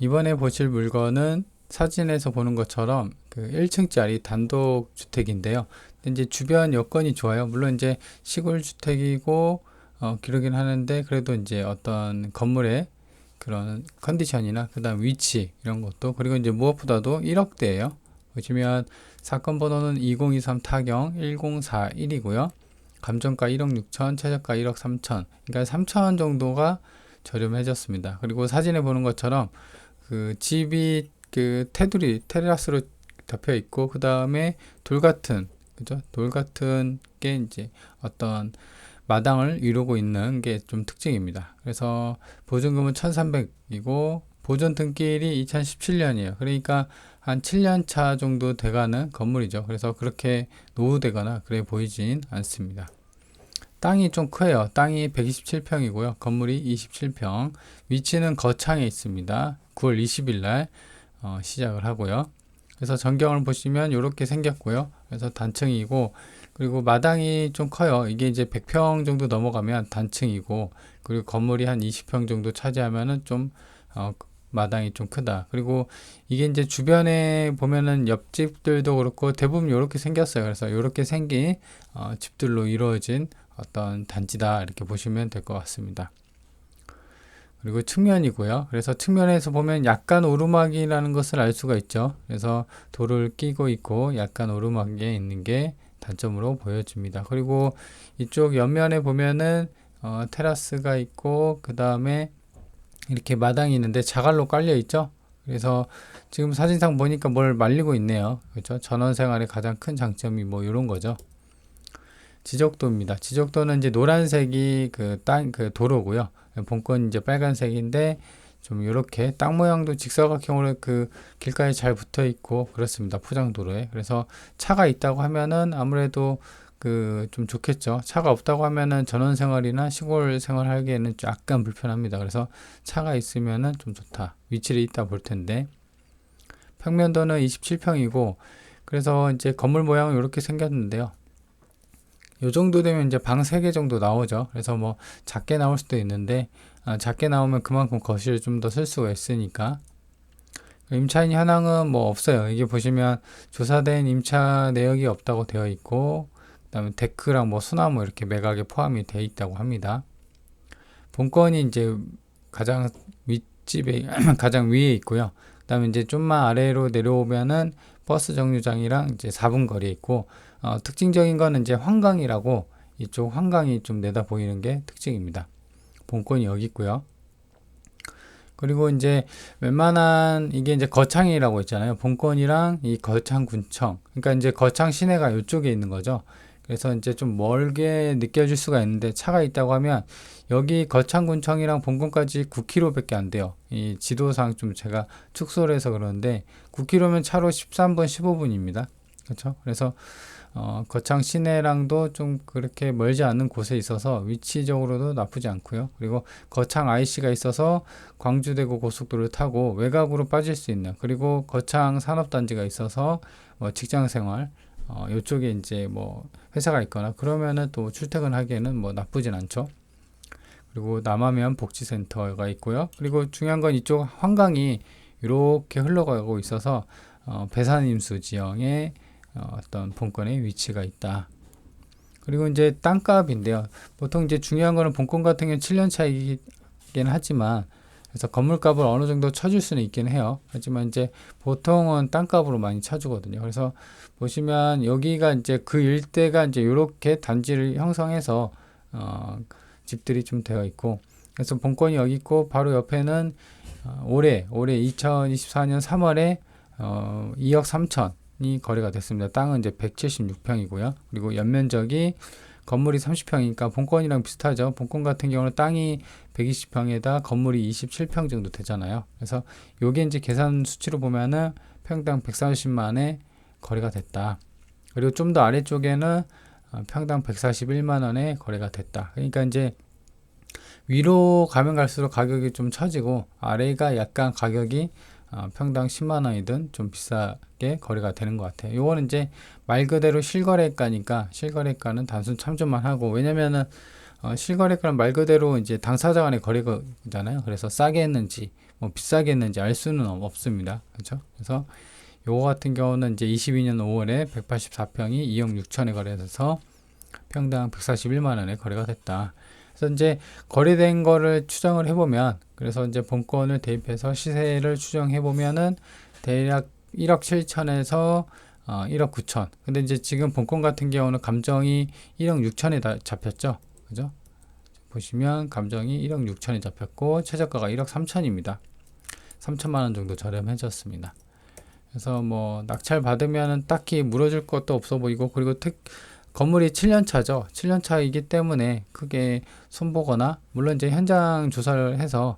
이번에 보실 물건은 사진에서 보는 것처럼 그 1층짜리 단독 주택인데요. 근데 이제 주변 여건이 좋아요. 물론 이제 시골 주택이고 그러긴 하는데 그래도 이제 어떤 건물의 그런 컨디션이나 그다음 위치 이런 것도, 그리고 이제 무엇보다도 1억대예요. 보시면 사건 번호는 2023 타경 1041이고요. 감정가 1억 6천, 최저가 1억 3천. 그러니까 3천 정도가 저렴해졌습니다. 그리고 사진에 보는 것처럼 그 집이 그 테두리 테라스로 덮여 있고, 그 다음에 돌 같은, 그죠? 돌 같은 게 이제 어떤 마당을 이루고 있는 게 좀 특징입니다. 그래서 보증금은 1,300이고 보존 등기일이 2017년이에요. 그러니까 한 7년 차 정도 돼가는 건물이죠. 그래서 그렇게 노후되거나 그래 보이진 않습니다. 땅이 좀 커요. 땅이 127평이고요. 건물이 27평. 위치는 거창에 있습니다. 9월 20일 날 시작을 하고요. 그래서 전경을 보시면 이렇게 생겼고요. 그래서 단층이고, 그리고 마당이 좀 커요. 이게 이제 100평 정도 넘어가면 단층이고, 그리고 건물이 한 20평 정도 차지하면은 좀 마당이 좀 크다. 그리고 이게 이제 주변에 보면은 옆집들도 그렇고 대부분 이렇게 생겼어요. 그래서 이렇게 생긴 집들로 이루어진 어떤 단지다, 이렇게 보시면 될 것 같습니다. 그리고 측면이고요. 그래서 측면에서 보면 약간 오르막이라는 것을 알 수가 있죠. 그래서 돌을 끼고 있고 약간 오르막에 있는 게 단점으로 보여집니다. 그리고 이쪽 옆면에 보면은 테라스가 있고, 그 다음에 이렇게 마당이 있는데 자갈로 깔려 있죠. 그래서 지금 사진상 보니까 뭘 말리고 있네요. 그렇죠? 전원생활의 가장 큰 장점이 뭐 이런 거죠. 지적도입니다. 지적도는 이제 노란색이 그 도로고요. 본건 이제 빨간색인데 좀 이렇게 땅 모양도 직사각형으로 그 길가에 잘 붙어 있고 그렇습니다. 포장도로에. 그래서 차가 있다고 하면은 아무래도 그 좀 좋겠죠. 차가 없다고 하면은 전원 생활이나 시골 생활 하기에는 약간 불편합니다. 그래서 차가 있으면은 좀 좋다. 위치를 있다 볼 텐데. 평면도는 27평이고, 그래서 이제 건물 모양은 이렇게 생겼는데요. 요 정도 되면 이제 방 3개 정도 나오죠. 그래서 뭐 작게 나올 수도 있는데, 작게 나오면 그만큼 거실을 좀 더 쓸 수가 있으니까. 임차인 현황은 뭐 없어요. 이게 보시면 조사된 임차 내역이 없다고 되어 있고, 그다음에 데크랑 뭐 수나무 이렇게 매각에 포함이 되어 있다고 합니다. 본건이 이제 가장 윗집에 가장 위에 있고요. 그다음에 이제 좀만 아래로 내려오면은 버스 정류장이랑 이제 4분 거리에 있고, 특징적인 거는 이제 환강이라고, 이쪽 환강이 좀 내다 보이는 게 특징입니다. 본건이 여기 있고요. 그리고 이제 웬만한 이게 이제 거창이라고 있잖아요. 본건이랑 이 거창군청. 그러니까 이제 거창 시내가 이쪽에 있는 거죠. 그래서 이제 좀 멀게 느껴질 수가 있는데, 차가 있다고 하면 여기 거창군청이랑 본건까지 9km밖에 안 돼요. 이 지도상 좀 제가 축소를 해서 그러는데 9km면 차로 13분, 15분입니다. 그렇죠? 그래서 거창 시내랑도 좀 그렇게 멀지 않은 곳에 있어서 위치적으로도 나쁘지 않고요. 그리고 거창 IC가 있어서 광주대구 고속도로를 타고 외곽으로 빠질 수 있는, 그리고 거창 산업단지가 있어서 직장생활 이쪽에 이제 뭐 회사가 있거나 그러면은 또 출퇴근하기에는 뭐 나쁘진 않죠. 그리고 남하면 복지센터가 있고요. 그리고 중요한 건 이쪽 환강이 이렇게 흘러가고 있어서 배산임수 지형에 어떤 본건의 위치가 있다. 그리고 이제 땅값인데요. 보통 이제 중요한 거는 본건 같은 경우는 7년 차이긴 하지만, 그래서 건물값을 어느 정도 쳐줄 수는 있긴 해요. 하지만 이제 보통은 땅값으로 많이 쳐주거든요. 그래서 보시면 여기가 이제 그 일대가 이제 이렇게 단지를 형성해서 집들이 좀 되어 있고, 그래서 본건이 여기 있고 바로 옆에는 올해 2024년 3월에 2억 3천이 거래가 됐습니다. 땅은 이제 176평이고요. 그리고 연면적이 건물이 30평이니까 본건이랑 비슷하죠. 본건 같은 경우는 땅이 120평에다 건물이 27평 정도 되잖아요. 그래서 요게 이제 계산 수치로 보면은 평당 130만에 거래가 됐다. 그리고 좀 더 아래쪽에는 평당 141만 원에 거래가 됐다. 그러니까 이제 위로 가면 갈수록 가격이 좀 처지고, 아래가 약간 가격이 평당 10만 원이든 좀 비싸게 거래가 되는 것 같아요. 요거는 이제 말 그대로 실거래가니까, 실거래가는 단순 참조만 하고, 왜냐면은 실거래가는 말 그대로 이제 당사자 간의 거래거잖아요. 그래서 싸게 했는지 뭐 비싸겠는지 알 수는 없습니다. 그렇죠? 그래서 요거 같은 경우는 이제 22년 5월에 184평이 2억 6천에 거래돼서 평당 141만 원에 거래가 됐다. 그래서 이제 거래된 거를 추정을 해보면, 그래서 이제 본건을 대입해서 시세를 추정해 보면은 대략 1억 7천에서 1억 9천. 근데 이제 지금 본건 같은 경우는 감정이 1억 6천에 다 잡혔죠. 그죠? 보시면 감정이 1억 6천에 잡혔고 최저가가 1억 3천입니다. 3천만 원 정도 저렴해졌습니다. 그래서 뭐 낙찰 받으면 딱히 물어줄 것도 없어 보이고, 그리고 건물이 7년 차죠. 7년 차이기 때문에 크게 손보거나, 물론 이제 현장 조사를 해서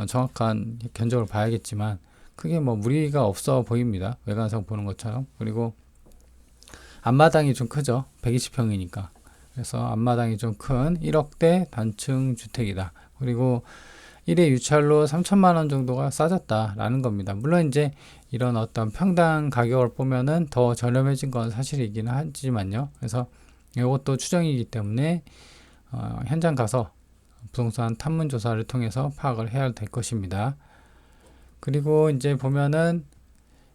정확한 견적을 봐야겠지만 크게 뭐 무리가 없어 보입니다. 외관상 보는 것처럼. 그리고 앞마당이 좀 크죠. 120평이니까. 그래서 앞마당이 좀 큰 1억대 단층 주택이다. 그리고 1회 유찰로 3천만 원 정도가 싸졌다라는 겁니다. 물론 이제 이런 어떤 평당 가격을 보면은 더 저렴해진 건 사실이긴 하지만요. 그래서 이것도 추정이기 때문에 현장 가서 부동산 탐문 조사를 통해서 파악을 해야 될 것입니다. 그리고 이제 보면은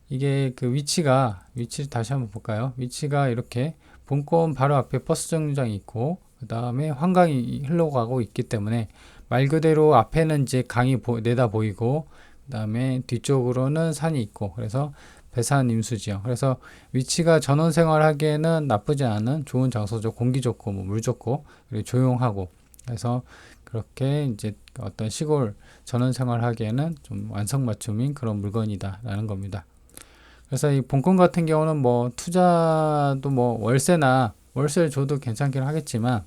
이게 그 위치를 다시 한번 볼까요? 위치가 이렇게 본권 바로 앞에 버스 정류장이 있고, 그 다음에 환강이 흘러가고 있기 때문에 말 그대로 앞에는 이제 강이 내다 보이고, 그 다음에 뒤쪽으로는 산이 있고, 그래서 배산 임수지역. 그래서 위치가 전원 생활하기에는 나쁘지 않은 좋은 장소죠. 공기 좋고, 뭐 물 좋고, 그리고 조용하고. 그래서 그렇게 이제 어떤 시골 전원 생활하기에는 좀 완성맞춤인 그런 물건이다라는 겁니다. 그래서 이 본권 같은 경우는 뭐 투자도 뭐 월세를 줘도 괜찮긴 하겠지만,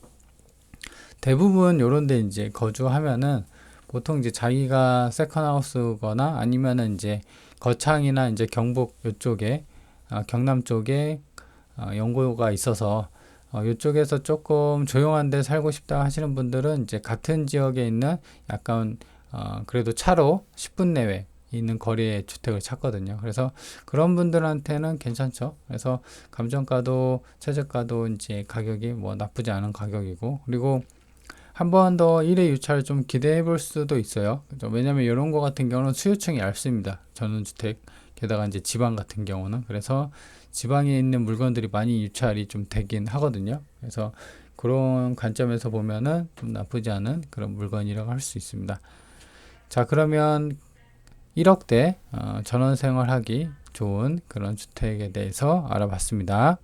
대부분 요런데 이제 거주하면은 보통 이제 자기가 세컨하우스거나 아니면은 이제 거창이나 이제 경북 요쪽에 경남 쪽에 연고가 있어서 요쪽에서 조금 조용한 데 살고 싶다 하시는 분들은 이제 같은 지역에 있는 약간 그래도 차로 10분 내외 있는 거리에 주택을 찾거든요. 그래서 그런 분들한테는 괜찮죠. 그래서 감정가도 최저가도 이제 가격이 뭐 나쁘지 않은 가격이고, 그리고 한 번 더 1회 유찰을 좀 기대해 볼 수도 있어요. 왜냐면 이런 거 같은 경우는 수요층이 얇습니다. 전원주택, 게다가 이제 지방 같은 경우는. 그래서 지방에 있는 물건들이 많이 유찰이 좀 되긴 하거든요. 그래서 그런 관점에서 보면은 좀 나쁘지 않은 그런 물건이라고 할 수 있습니다. 자, 그러면 1억대 전원 생활하기 좋은 그런 주택에 대해서 알아봤습니다.